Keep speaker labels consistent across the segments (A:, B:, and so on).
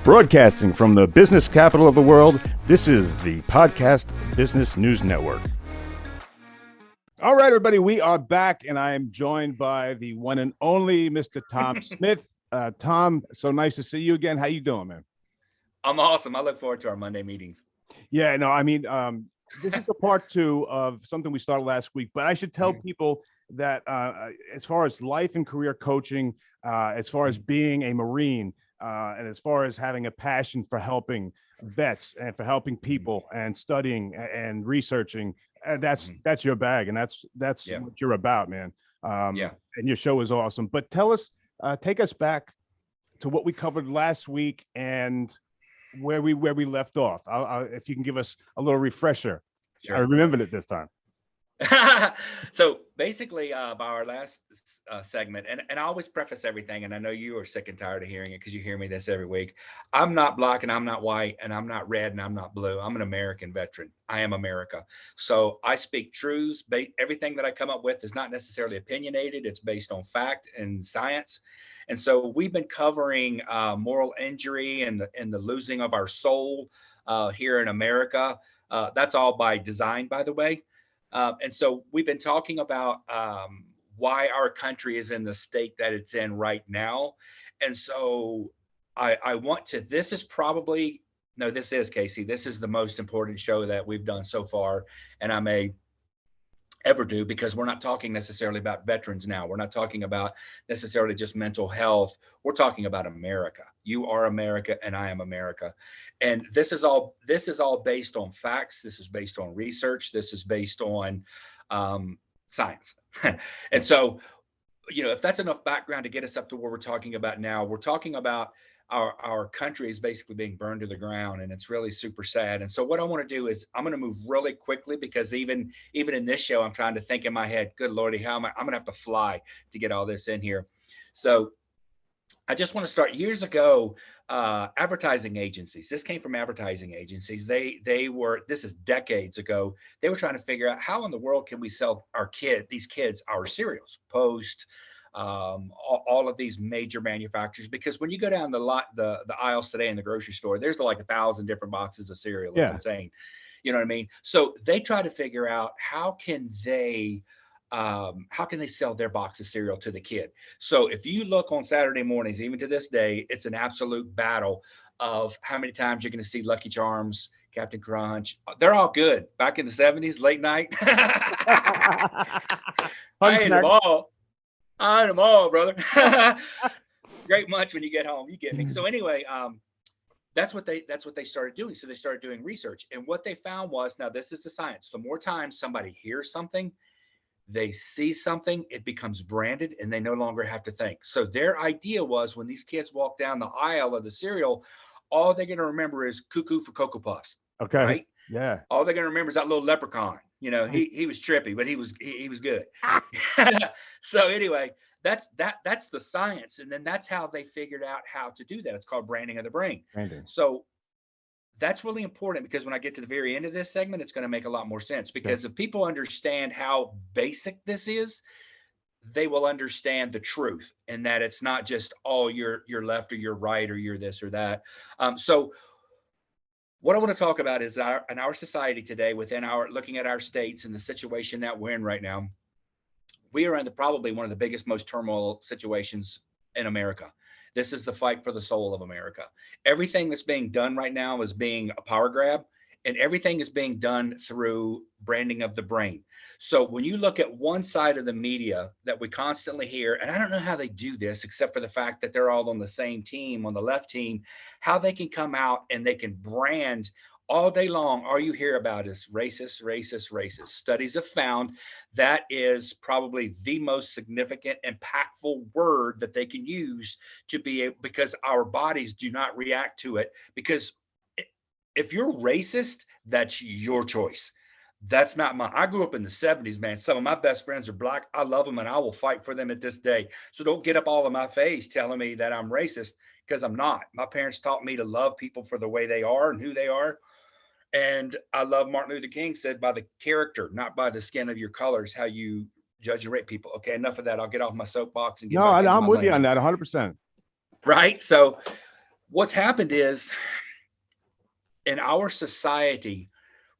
A: Broadcasting from the business capital of the world, this is the Podcast Business News Network. All right, everybody, we are back, and I am joined by the one and only Mr. Tom Smith. Tom, so nice to see you again. How you doing, man?
B: I'm awesome. I look forward to our Monday meetings.
A: Yeah, no, I mean, this is a part two of something we started last week, but I should tell people that as far as life and career coaching, as far as being a Marine, and as far as having a passion for helping vets and for helping people and studying and researching, that's your bag, and that's what you're about, man. And your show is awesome. But tell us, take us back to what we covered last week and where we left off. If you can give us a little refresher. Sure. I remembered it this time.
B: So basically, by our last segment, and I always preface everything, and I know you are sick and tired of hearing it because you hear me this every week. I'm not black and I'm not white and I'm not red and I'm not blue. I'm an American veteran. I am America. So I speak truths. Everything that I come up with is not necessarily opinionated. It's based on fact and science. And so we've been covering moral injury and the losing of our soul here in America. That's all by design, by the way. And so we've been talking about why our country is in the state that it's in right now. And so I want to, this is Casey, this is the most important show that we've done so far, and I may ever do, because we're not talking necessarily about veterans now. We're not talking about necessarily just mental health. We're talking about America. You are America and I am America. And this is all based on facts. This is based on research. This is based on science. And so, if that's enough background to get us up to where we're talking about now, we're talking about our country is basically being burned to the ground, and it's really super sad. And so what I want to do is I'm going to move really quickly, because even in this show, I'm trying to think in my head, good Lordy, I'm going to have to fly to get all this in here. So I just want to start. Years ago, advertising agencies, this came from advertising agencies. This is decades ago. They were trying to figure out how in the world can we sell these kids our cereals, Post, all of these major manufacturers, because when you go down the aisles today in the grocery store, there's like 1,000 different boxes of cereal. It's insane. You know what I mean? So they try to figure out how can they sell their box of cereal to the kid. So if you look on Saturday mornings, even to this day, it's an absolute battle of how many times you're going to see Lucky Charms, Captain Crunch. They're all good. Back in the 70s, late night. I ate them all, brother. Great munch when you get home. You get me. So anyway, that's what they started doing. So they started doing research, and what they found was, now this is the science. The more times somebody hears something, they see something, it becomes branded, and they no longer have to think. So their idea was, when these kids walk down the aisle of the cereal, all they're going to remember is Cuckoo for Cocoa Puffs.
A: Okay.
B: Right?
A: Yeah.
B: All they're going to remember is that little leprechaun. He was trippy, but he was good. So anyway, that's the science. And then that's how they figured out how to do that. It's called branding of the brain.
A: Branding.
B: So that's really important, because when I get to the very end of this segment, it's going to make a lot more sense, because if people understand how basic this is, they will understand the truth, and that it's not just, you're left or you're right or you're this or that. So what I want to talk about is in our society today, looking at our states and the situation that we're in right now, we are in probably one of the biggest, most turmoil situations in America. This is the fight for the soul of America. Everything that's being done right now is being a power grab, and everything is being done through branding of the brain. So when you look at one side of the media that we constantly hear, and I don't know how they do this, except for the fact that they're all on the same team, on the left team, how they can come out and they can brand all day long. All you hear about is racist, racist, racist. Studies have found that is probably the most significant, impactful word that they can use because our bodies do not react to it. Because if you're racist, that's your choice. That's not mine. I grew up in the 70s, man. Some of my best friends are black. I love them, and I will fight for them at this day. So don't get up all in my face telling me that I'm racist, because I'm not. My parents taught me to love people for the way they are and who they are. And I love Martin Luther King said, by the character, not by the skin of your colors, how you judge and rate people. Okay, enough of that. I'll get off my soapbox and get back into
A: I'm
B: my
A: with
B: lane.
A: you on that 100%.
B: Right? So What's happened is in our society,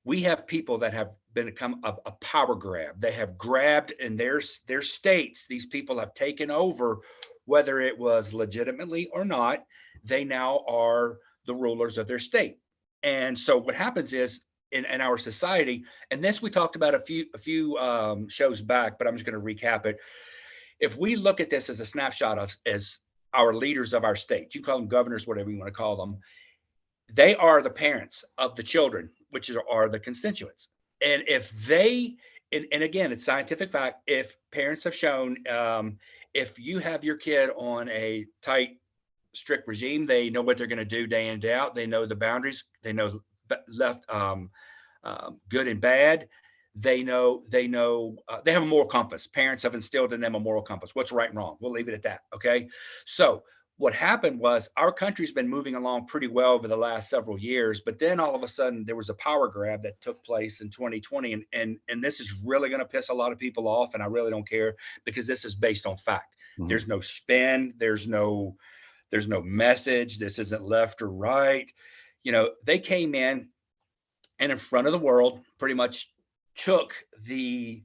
B: we have people that have become a power grab. They have grabbed in their states. These people have taken over, whether it was legitimately or not. They now are the rulers of their state. And so what happens is in our society, and this we talked about a few shows back, but I'm just going to recap it. If we look at this as a snapshot of as our leaders of our state, you call them governors, whatever you want to call them, they are the parents of the children, which are the constituents. And if they, and again, it's scientific fact, if parents have shown, if you have your kid on a tight, strict regime, they know what they're going to do day in, day out. They know the boundaries. They know left, good and bad. They have a moral compass. Parents have instilled in them a moral compass. What's right and wrong? We'll leave it at that. Okay. So what happened was our country's been moving along pretty well over the last several years, but then all of a sudden there was a power grab that took place in 2020, and this is really going to piss a lot of people off, and I really don't care because this is based on fact.
A: Mhm.
B: There's no spin, there's no message. This isn't left or right. They came in front of the world, pretty much took the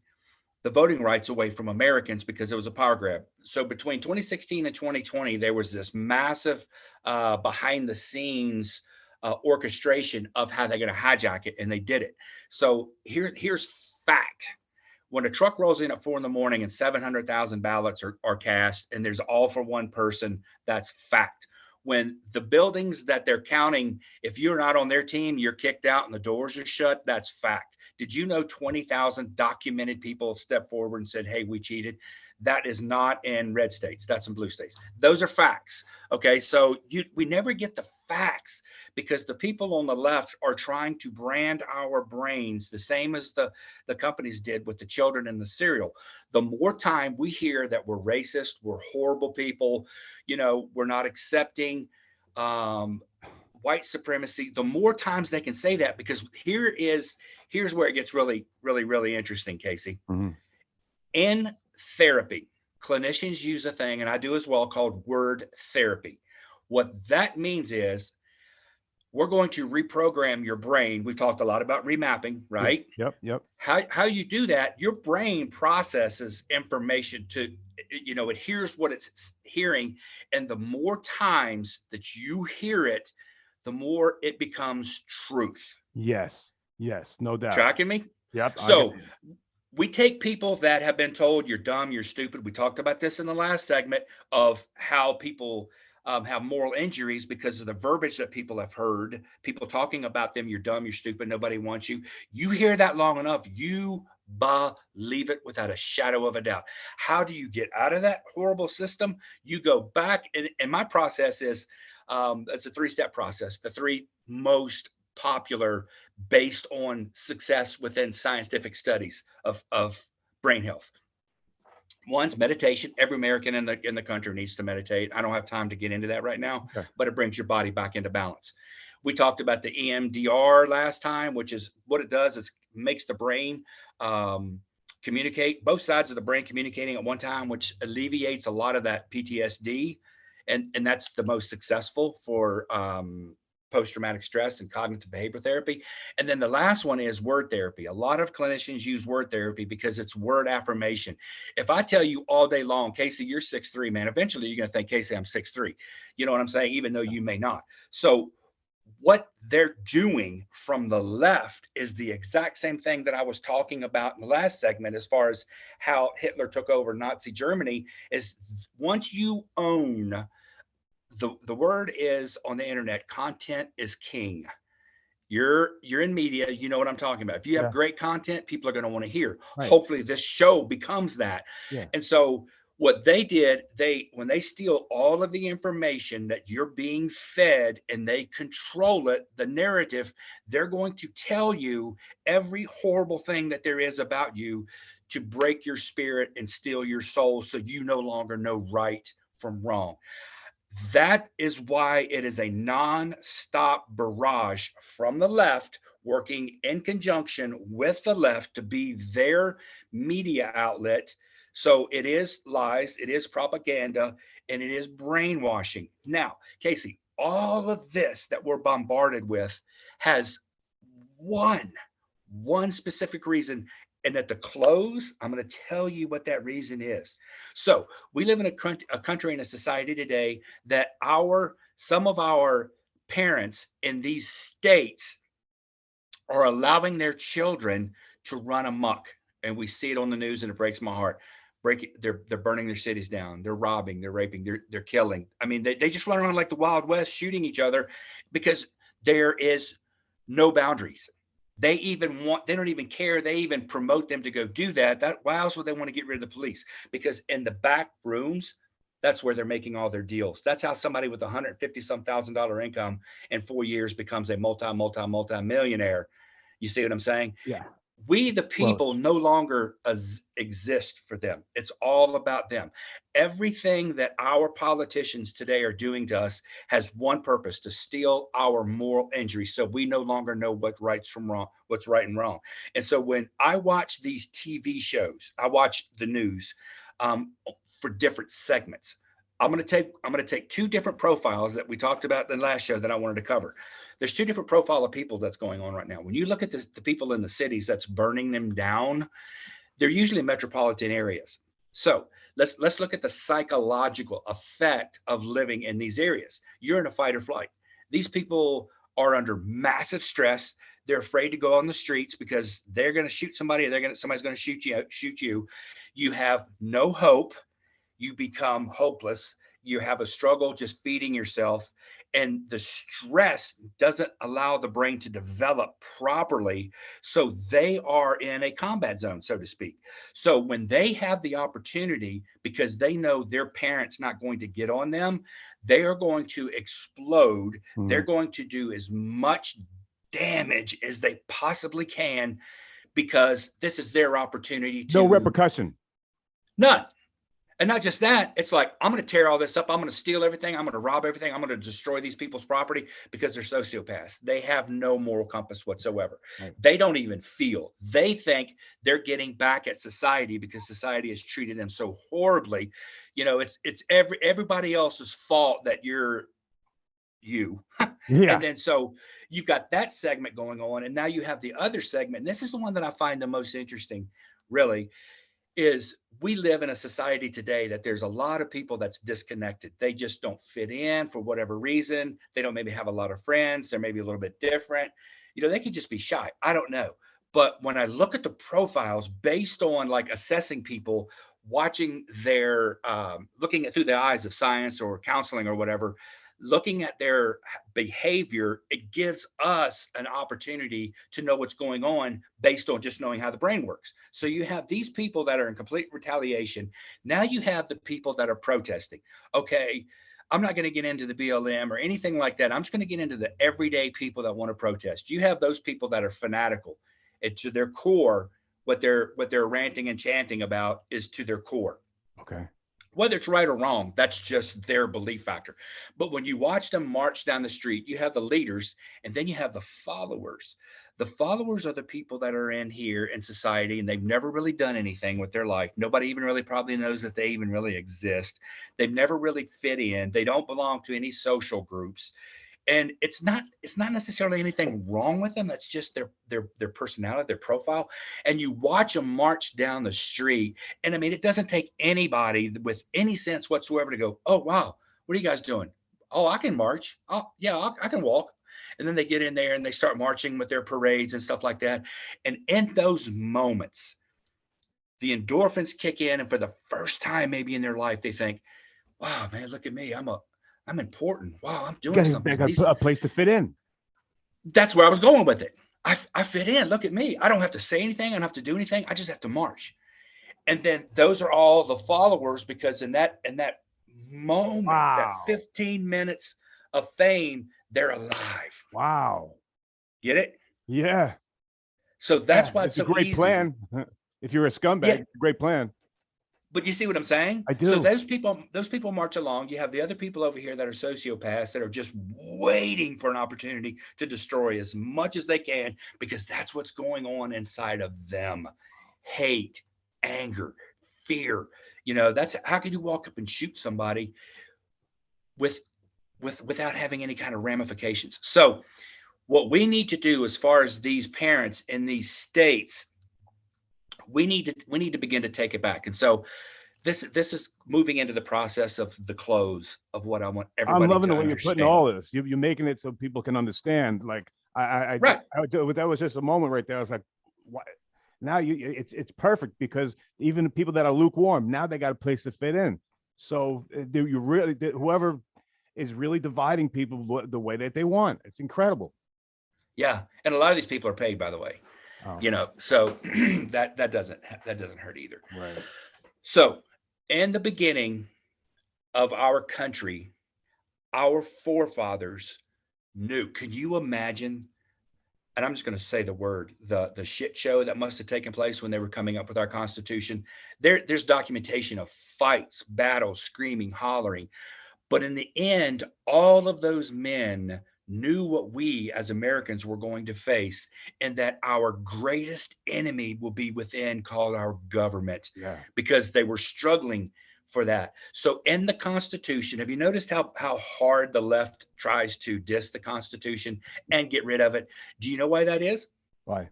B: voting rights away from Americans because it was a power grab. So between 2016 and 2020, there was this massive behind the scenes orchestration of how they're going to hijack it, and they did it. So here's fact. When a truck rolls in at 4 a.m. and 700,000 ballots are cast, and there's all for one person, that's fact. When the buildings that they're counting, if you're not on their team, you're kicked out and the doors are shut, that's fact. Did you know 20,000 documented people stepped forward and said, hey, we cheated? That is not in red states. That's in blue states. Those are facts. Okay. So we never get the facts because the people on the left are trying to brand our brains the same as the companies did with the children in the cereal. The more time we hear that we're racist, we're horrible people, we're not accepting white supremacy, the more times they can say that, because here's where it gets really, really, really interesting, Casey.
A: Mm-hmm.
B: In therapy, clinicians use a thing, and I do as well, called word therapy. What that means is we're going to reprogram your brain. We've talked a lot about remapping, right?
A: Yep.
B: How you do that, your brain processes information to, it hears what it's hearing. And the more times that you hear it, the more it becomes truth.
A: Yes, no doubt.
B: Tracking me?
A: Yep.
B: So we take people that have been told you're dumb, you're stupid. We talked about this in the last segment of how people have moral injuries because of the verbiage that people have heard, people talking about them. You're dumb, you're stupid, nobody wants you. You hear that long enough, you believe it without a shadow of a doubt. How do you get out of that horrible system? You go back, and my process is, it's a 3-step process. The 3 most popular based on success within scientific studies of brain health. One's meditation. Every American in the country needs to meditate. I don't have time to get into that right now,
A: okay,
B: but it brings your body back into balance. We talked about the EMDR last time, which is what it does is makes the brain communicate, both sides of the brain communicating at one time, which alleviates a lot of that PTSD. And that's the most successful for post-traumatic stress and cognitive behavior therapy. And then the last one is word therapy. A lot of clinicians use word therapy because it's word affirmation. If I tell you all day long, Casey, you're 6'3", man, eventually you're going to think, Casey, I'm 6'3". You know what I'm saying? Even though you may not. So what they're doing from the left is the exact same thing that I was talking about in the last segment, as far as how Hitler took over Nazi Germany. Is once you own the word is on the internet, content is king. You're in media, you know what I'm talking about. If you have great content, people are going to want to hear. Right. Hopefully this show becomes that. Yeah. And so what they did, when they steal all of the information that you're being fed and they control it, the narrative, they're going to tell you every horrible thing that there is about you to break your spirit and steal your soul, so you no longer know right from wrong. That is why it is a non-stop barrage from the left, working in conjunction with the left to be their media outlet. So it is lies, it is propaganda, and it is brainwashing. Now, Casey, all of this that we're bombarded with has one one specific reason. And at the close, I'm going to tell you what that reason is. So we live in a country and a society today that some of our parents in these states are allowing their children to run amok. And we see it on the news and it breaks my heart. They're burning their cities down. They're robbing, they're raping, they're killing. I mean, they just run around like the Wild West shooting each other because there is no boundaries. They don't even care. They even promote them to go do that. Why else would they want to get rid of the police? Because in the back rooms, that's where they're making all their deals. That's how somebody with 150 some $1,000 income in 4 years becomes a multi millionaire. You see what I'm saying?
A: Yeah.
B: We, the people,
A: Gross.
B: no longer exist for them. It's all about them. Everything that our politicians today are doing to us has one purpose: to steal our moral injury, so we no longer know what's right and wrong. And so when I watch these TV shows, I watch the news for different segments. I'm going to take two different profiles that we talked about in the last show that I wanted to cover. There's two different profile of people that's going on right now. When you look at the people in the cities that's burning them down, they're usually metropolitan areas. So let's look at the psychological effect of living in these areas. You're in a fight or flight. These people are under massive stress. They're afraid to go on the streets because they're going to shoot somebody, or somebody's going to shoot you. You have no hope. You become hopeless. You have a struggle just feeding yourself, and the stress doesn't allow the brain to develop properly. So they are in a combat zone, so to speak. So when they have the opportunity, because they know their parents not going to get on them, they are going to explode. They're going to do as much damage as they possibly can because this is their opportunity to.
A: No repercussion.
B: None. And not just that, it's like, I'm going to tear all this up. I'm going to steal everything. I'm going to rob everything. I'm going to destroy these people's property because they're sociopaths. They have no moral compass whatsoever.
A: Right.
B: They don't even feel. They think they're getting back at society because society has treated them so horribly. It's everybody else's fault that you're you.
A: Yeah.
B: And then so you've got that segment going on. And now you have the other segment. And this is the one that I find the most interesting, really, is we live in a society today that there's a lot of people that's disconnected. They just don't fit in for whatever reason. They don't maybe have a lot of friends. They're maybe a little bit different. They could just be shy. I don't know. But when I look at the profiles based on like assessing people, watching their looking at through the eyes of science or counseling or whatever, looking at their behavior, it gives us an opportunity to know what's going on based on just knowing how the brain works. So you have these people that are in complete retaliation. Now you have the people that are protesting. Okay, I'm not going to get into the BLM or anything like that. I'm just going to get into the everyday people that want to protest. You have those people that are fanatical. And to their core, what they're ranting and chanting about is to their core.
A: Okay.
B: Whether it's right or wrong, that's just their belief factor. But when you watch them march down the street, you have the leaders and then you have the followers. The followers are the people that are in here in society and they've never really done anything with their life. Nobody even really probably knows that they even really exist. They've never really fit in. They don't belong to any social groups. And it's not necessarily anything wrong with them. That's just their personality, their profile. And you watch them march down the street. And I mean, it doesn't take anybody with any sense whatsoever to go, oh, wow, what are you guys doing? Oh, I can march. Oh, yeah, I can walk. And then they get in there and they start marching with their parades and stuff like that. And in those moments, the endorphins kick in. And for the first time, maybe in their life, they think, wow, man, look at me. I'm important. Wow, I'm doing something.
A: A place to fit in.
B: That's where I was going with it. I fit in. Look at me. I don't have to say anything. I don't have to do anything. I just have to march. And then those are all the followers because in that moment, that 15 minutes of fame, they're alive.
A: Wow.
B: Get it?
A: Yeah.
B: So that's why it's
A: a great plan. If you're a scumbag, great plan.
B: But you see what I'm saying?
A: I do.
B: So those people march along. You have the other people over here that are sociopaths that are just waiting for an opportunity to destroy as much as they can because that's what's going on inside of them. Hate, anger, fear. That's how could you walk up and shoot somebody with without having any kind of ramifications. So what we need to do as far as these parents in these states, we need to begin to take it back. And so this is moving into the process of the close of what I want
A: I'm
B: everybody
A: loving the
B: to
A: way you're putting
B: understand.
A: all this. You're making it so people can understand. Like
B: Right.
A: that was just a moment right there. I was like, what? Now it's perfect because even the people that are lukewarm now they got a place to fit in. So you really whoever is really dividing people the way that they want. It's incredible.
B: Yeah. And a lot of these people are paid, by the way.
A: Oh,
B: So that doesn't hurt either.
A: right.
B: So in the beginning of our country, our forefathers knew. Could you imagine? And I'm just going to say the word, the shit show that must have taken place when they were coming up with our Constitution. There's documentation of fights, battles, screaming, hollering. But in the end, all of those men knew what we as Americans were going to face, and that our greatest enemy will be within, called our government,
A: Yeah.
B: because they were struggling for that. So in the Constitution, have you noticed how hard the left tries to diss the Constitution and get rid of it? Do you know why that is?
A: Why?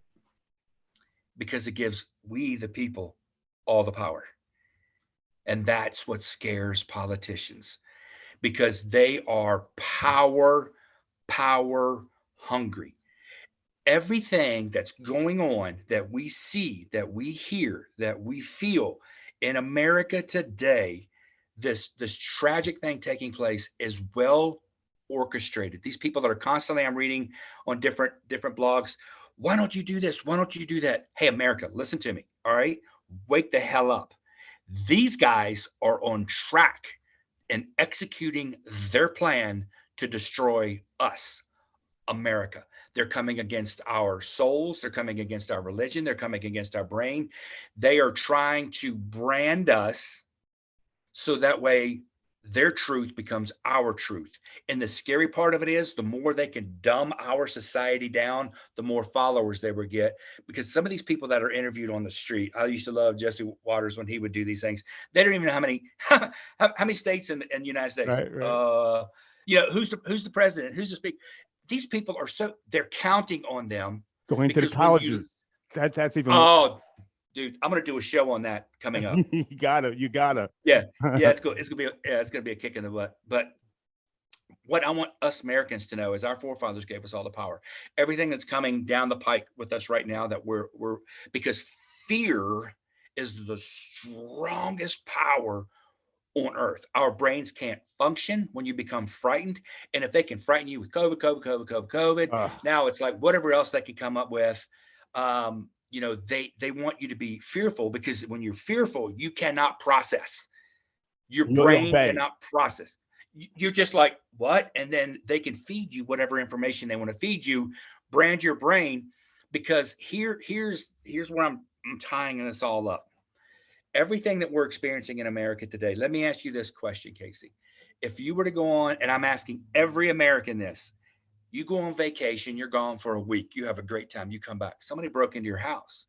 B: Because it gives we the people all the power. And that's what scares politicians, because they are power hungry. Everything that's going on that we see, that we hear, that we feel in America today, this tragic thing taking place is well orchestrated. These people that are constantly, I'm reading on different blogs, why don't you do this? Why don't you do that? Hey, America, listen to me. All right. Wake the hell up. These guys are on track and executing their plan to destroy us, America. They're coming against our souls. They're coming against our religion. They're coming against our brain. They are trying to brand us so that way their truth becomes our truth. And the scary part of it is the more they can dumb our society down, the more followers they will get. Because some of these people that are interviewed on the street, I used to love Jesse Waters when he would do these things. They don't even know how many how many states in the United States.
A: Right. Right.
B: Who's the president? Who's the speaker? These people are they're counting on them
A: Going to the
B: because when you
A: colleges. That's even more.
B: oh dude, I'm gonna do a show on that coming up.
A: You gotta.
B: Yeah, yeah, it's gonna be a kick in the butt. But what I want us Americans to know is our forefathers gave us all the power. Everything that's coming down the pike with us right now, that we're because fear is the strongest power on earth. Our brains can't function when you become frightened. And if they can frighten you with COVID, now it's like whatever else they can come up with. They want you to be fearful, because when you're fearful, you cannot process. Your
A: you'll
B: brain
A: obey.
B: cannot process. You're just like, what? And then they can feed you whatever information they want to feed you, brand your brain. Because here's where I'm tying this all up. Everything that we're experiencing in America today. Let me ask you this question, Casey. If you were to go on, and I'm asking every American this, you go on vacation, you're gone for a week, you have a great time, you come back, somebody broke into your house.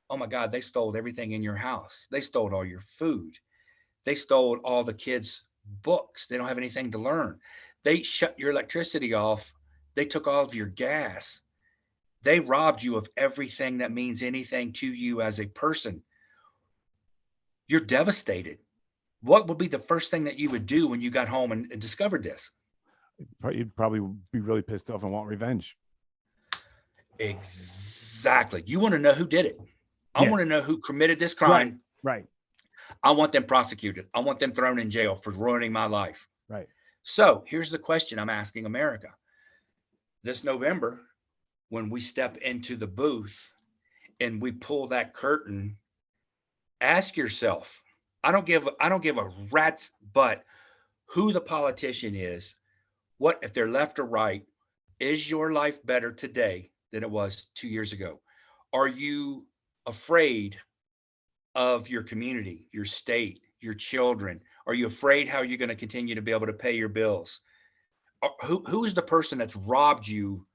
B: Oh my God, they stole everything in your house. They stole all your food. They stole all the kids' books. They don't have anything to learn. They shut your electricity off. They took all of your gas. They robbed you of everything that means anything to you as a person. You're devastated. What would be the first thing that you would do when you got home and discovered this?
A: You'd probably be really pissed off and want revenge.
B: Exactly. You want to know who did it. I
A: Yeah.
B: want to know who committed this crime.
A: Right.
B: I want them prosecuted. I want them thrown in jail for ruining my life.
A: Right.
B: So here's the question I'm asking America. This November, when we step into the booth and we pull that curtain, ask yourself, I don't give a rat's butt who the politician is. What if they're left or right? Is your life better today than it was 2 years ago? Are you afraid of your community, your state, your children? Are you afraid how you're going to continue to be able to pay your bills? Who is the person that's robbed you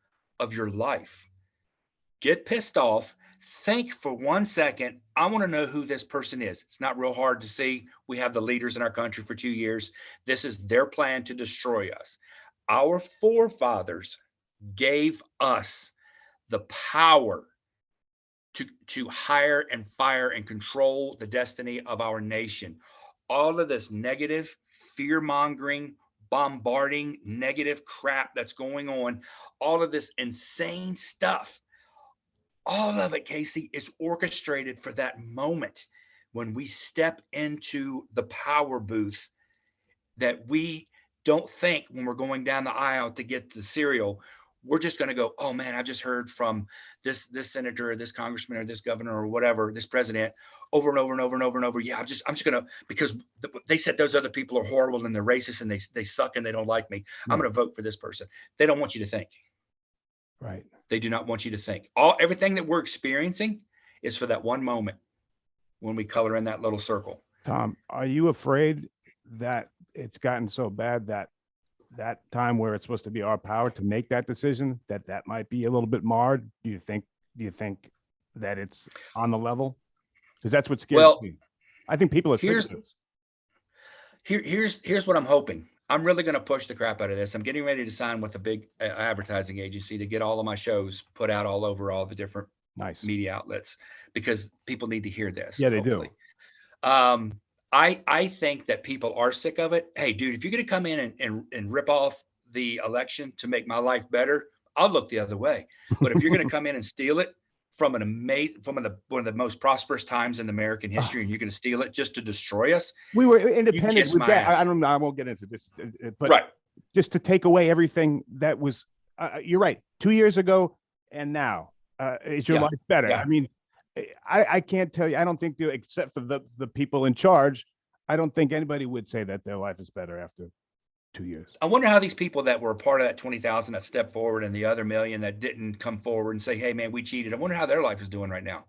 B: of your life? Get pissed off. Think for 1 second. I want to know who this person is. It's not real hard to see. We have the leaders in our country for 2 years. This is their plan to destroy us. Our forefathers gave us the power to hire and fire and control the destiny of our nation. All of this negative, fear mongering, bombarding, negative crap that's going on, all of this insane stuff, all of it, Casey, is orchestrated for that moment when we step into the power booth, that we don't think when we're going down the aisle to get the cereal, we're just going to go, oh man, I just heard from this senator or this congressman or this governor or whatever, this president, over and over and over and over and over. Yeah, I'm just going to, because they said those other people are horrible and they're racist and they suck and they don't like me. I'm going to vote for this person. They don't want you to think.
A: Right.
B: They do not want you to think. Everything that we're experiencing is for that one moment when we color in that little circle.
A: Tom, are you afraid that it's gotten so bad that that time where it's supposed to be our power to make that decision, that might be a little bit marred? Do you think that it's on the level? Because that's what scares me. I think people are sick of this.
B: Here's what I'm hoping. I'm really going to push the crap out of this. I'm getting ready to sign with a big advertising agency to get all of my shows put out all over all the different media outlets, because people need to hear this.
A: Yeah, they do.
B: I think that people are sick of it. Hey, dude, if you're going to come in and rip off the election to make my life better, I'll look the other way. But if you're going to come in and steal it from one of the most prosperous times in American history, and you're going to steal it just to destroy us.
A: We were independent. I won't get into this, but just to take away everything that was, you're right. 2 years ago and now, is your life better?
B: Yeah.
A: I mean, I can't tell you. I don't think, except for the people in charge, I don't think anybody would say that their life is better after 2 years.
B: I wonder how these people that were a part of that 20,000 that stepped forward and the other million that didn't come forward and say, hey man, we cheated. I wonder how their life is doing right now.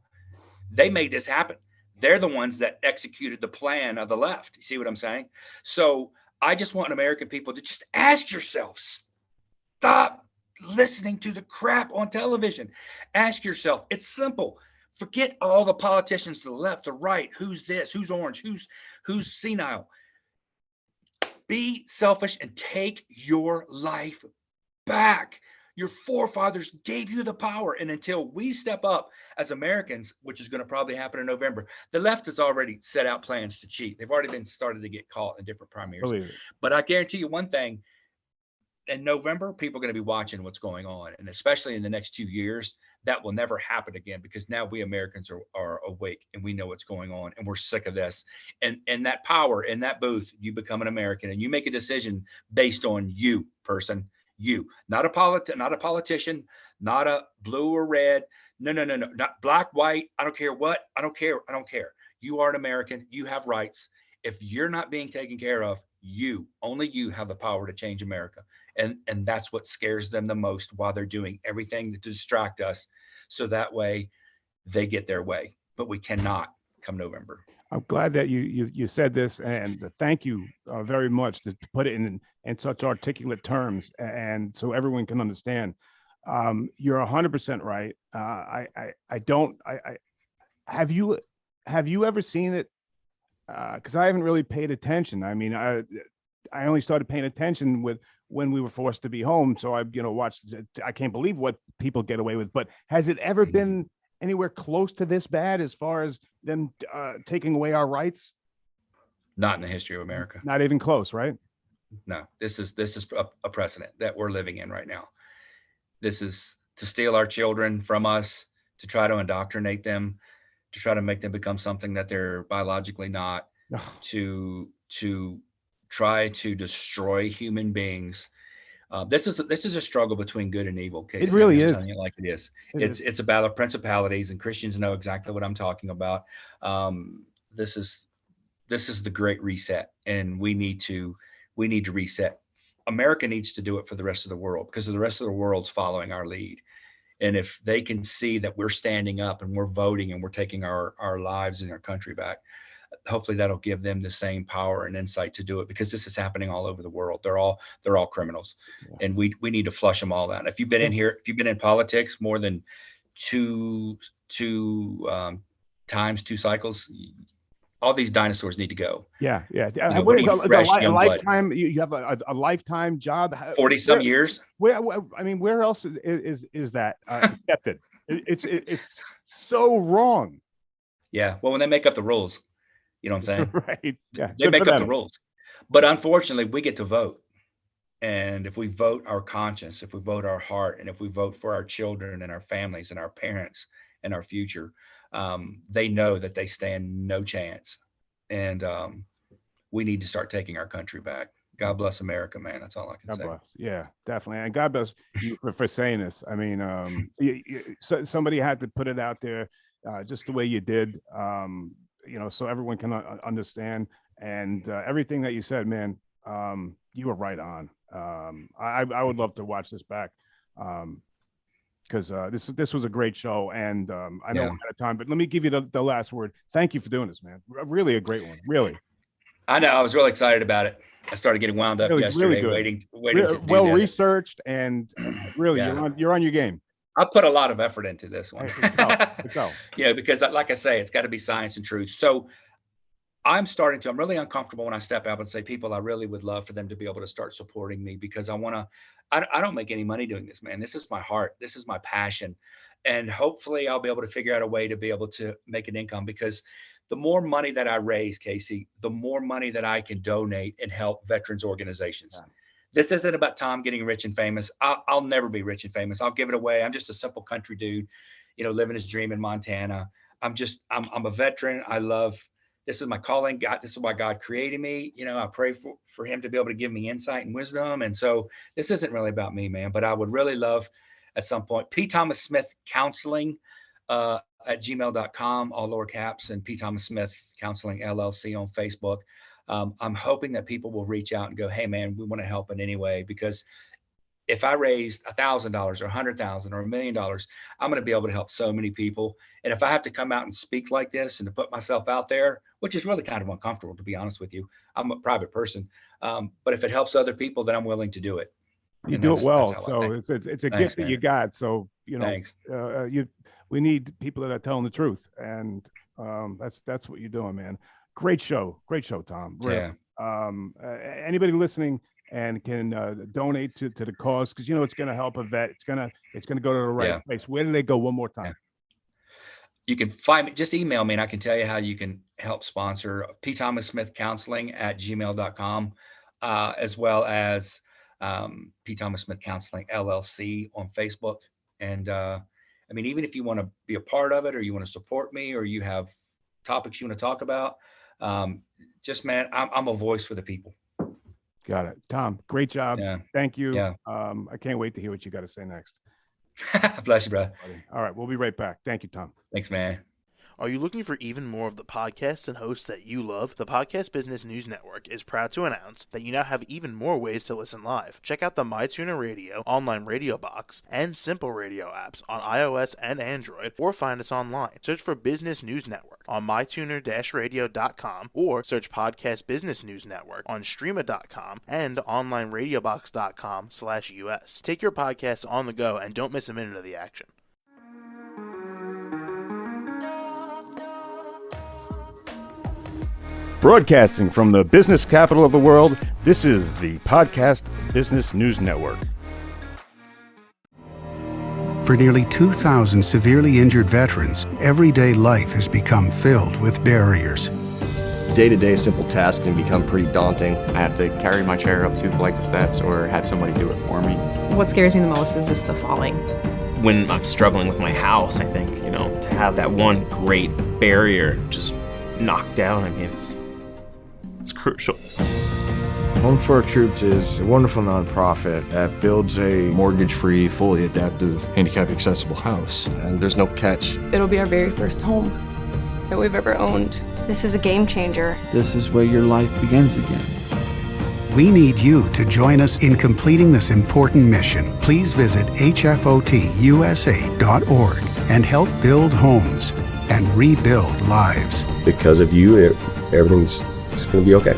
B: They made this happen. They're the ones that executed the plan of the left. You see what I'm saying? So I just want American people to just ask yourselves, stop listening to the crap on television. Ask yourself, it's simple. Forget all the politicians to the left, the right, who's this, who's orange, who's senile. Be selfish and take your life back. Your forefathers gave you the power. And until we step up as Americans, which is going to probably happen in November, the left has already set out plans to cheat. They've already been started to get caught in different primaries. But I guarantee you one thing, in November, people are going to be watching what's going on. And especially in the next 2 years, that will never happen again, because now we Americans are awake and we know what's going on and we're sick of this. And that power in that booth, you become an American and you make a decision based on you, person, you, not a politician, not a blue or red. No, not black, white. I don't care what. I don't care. You are an American. You have rights. If you're not being taken care of, only you have the power to change America. And that's what scares them the most, while they're doing everything to distract us, so that way they get their way. But we cannot come November.
A: I'm glad that you said this, and thank you very much to put it in such articulate terms, and so everyone can understand. You're 100% right. Have you ever seen it? Because I haven't really paid attention. I mean, I only started paying attention when we were forced to be home. So I, watched. I can't believe what people get away with. But has it ever been anywhere close to this bad as far as them taking away our rights?
B: Not in the history of America.
A: Not even close, right?
B: No, this is a precedent that we're living in right now. This is to steal our children from us, to try to indoctrinate them, to try to make them become something that they're biologically not, to try to destroy human beings. This is a struggle between good and evil. Casey.
A: It really is.
B: Telling you like it is. It's a battle of principalities, and Christians know exactly what I'm talking about. This is the Great Reset, and we need to reset. America needs to do it for the rest of the world, because the rest of the world's following our lead. And if they can see that we're standing up and we're voting and we're taking our lives and our country back, hopefully that'll give them the same power and insight to do it, because this is happening all over the world. They're all criminals, and we need to flush them all out. If you've been in here, if you've been in politics more than two cycles, all these dinosaurs need to go.
A: Yeah.
B: know,
A: What
B: we
A: is
B: need fresh
A: a
B: young blood.
A: lifetime? You have a lifetime job.
B: 40 some years.
A: Where I mean, where else is that accepted? It's so wrong.
B: Yeah. Well, when they make up the rules, you know what I'm saying?
A: Right. Yeah.
B: They
A: Good
B: make
A: for
B: up the
A: them.
B: rules. But unfortunately, we get to vote. And if we vote our conscience, if we vote our heart, and if we vote for our children and our families and our parents and our future, they know that they stand no chance. And we need to start taking our country back. God bless America, man. That's all I can
A: God
B: say.
A: bless. Yeah, definitely. And God bless you for saying this. I mean, somebody had to put it out there just the way you did, you know, so everyone can understand. And everything that you said, man, you were right on. I would love to watch this back because this was a great show. And I know we're out of time, but let me give you the last word. Thank you for doing this, man. Really a great one. Really.
B: I know. I was really excited about it. I started getting wound up yesterday, waiting to do
A: well
B: this.
A: researched, and really, you're on your game.
B: I put a lot of effort into this one.
A: Go.
B: You know, because like I say, it's got to be science and truth. So I'm really uncomfortable when I step out and say, people, I really would love for them to be able to start supporting me, because I don't make any money doing this, man. This is my heart. This is my passion. And hopefully I'll be able to figure out a way to be able to make an income, because the more money that I raise, Casey, the more money that I can donate and help veterans organizations. Yeah. This isn't about Tom getting rich and famous. I'll never be rich and famous. I'll give it away. I'm just a simple country dude, you know, living his dream in Montana. I'm a veteran. This is my calling. God, this is why God created me. You know, I pray for him to be able to give me insight and wisdom. And so this isn't really about me, man, but I would really love at some point, P. Thomas Smith Counseling at gmail.com, all lower caps, and P. Thomas Smith Counseling LLC on Facebook. I'm hoping that people will reach out and go, hey man, we want to help in any way, because if I raised $1,000 or $100,000 or $1 million, I'm going to be able to help so many people. And if I have to come out and speak like this and to put myself out there, which is really kind of uncomfortable, to be honest with you, I'm a private person. But if it helps other people, then I'm willing to do it.
A: You do it well. So it's a gift that you got. So, you know, we need people that are telling the truth. And that's what you're doing, man. Great show, Tom. Really. Yeah. Anybody listening and can donate to the cause, because, you know, it's going to help a vet. It's going to go to the right place. Where do they go? One more time.
B: You can find me, just email me and I can tell you how you can help sponsor P. Thomas Smith Counseling at gmail.com, as well as P. Thomas Smith Counseling LLC on Facebook. And I mean, even if you want to be a part of it, or you want to support me, or you have topics you want to talk about, just, man, I'm a voice for the people.
A: Got it. Tom, great job.
B: Yeah.
A: Thank you.
B: Yeah.
A: I can't wait to hear what you got to say next.
B: Bless you, brother.
A: All right. We'll be right back. Thank you, Tom.
B: Thanks, man.
C: Are you looking for even more of the podcasts and hosts that you love? The Podcast Business News Network is proud to announce that you now have even more ways to listen live. Check out the MyTuner Radio, online radio box, and Simple Radio apps on iOS and Android, or find us online. Search for Business News Network on mytuner-radio.com, or search Podcast Business News Network on streama.com and onlineradiobox.com/US. Take your podcast on the go and don't miss a minute of the action.
A: Broadcasting from the business capital of the world, this is the Podcast Business News Network.
D: For nearly 2,000 severely injured veterans, everyday life has become filled with barriers.
E: Day-to-day simple tasks can become pretty daunting.
F: I have to carry my chair up 2 flights of steps or have somebody do it for me.
G: What scares me the most is just the falling.
H: When I'm struggling with my house, I think, you know, to have that one great barrier just knocked down, I mean, it's crucial.
I: Home for Our Troops is a wonderful nonprofit that builds a
E: mortgage-free, fully adaptive, handicap-accessible house. And there's no catch.
J: It'll be our very first home that we've ever owned.
K: This is a game changer.
L: This is where your life begins again.
D: We need you to join us in completing this important mission. Please visit hfotusa.org and help build homes and rebuild lives.
E: Because of you, everything's going to be okay.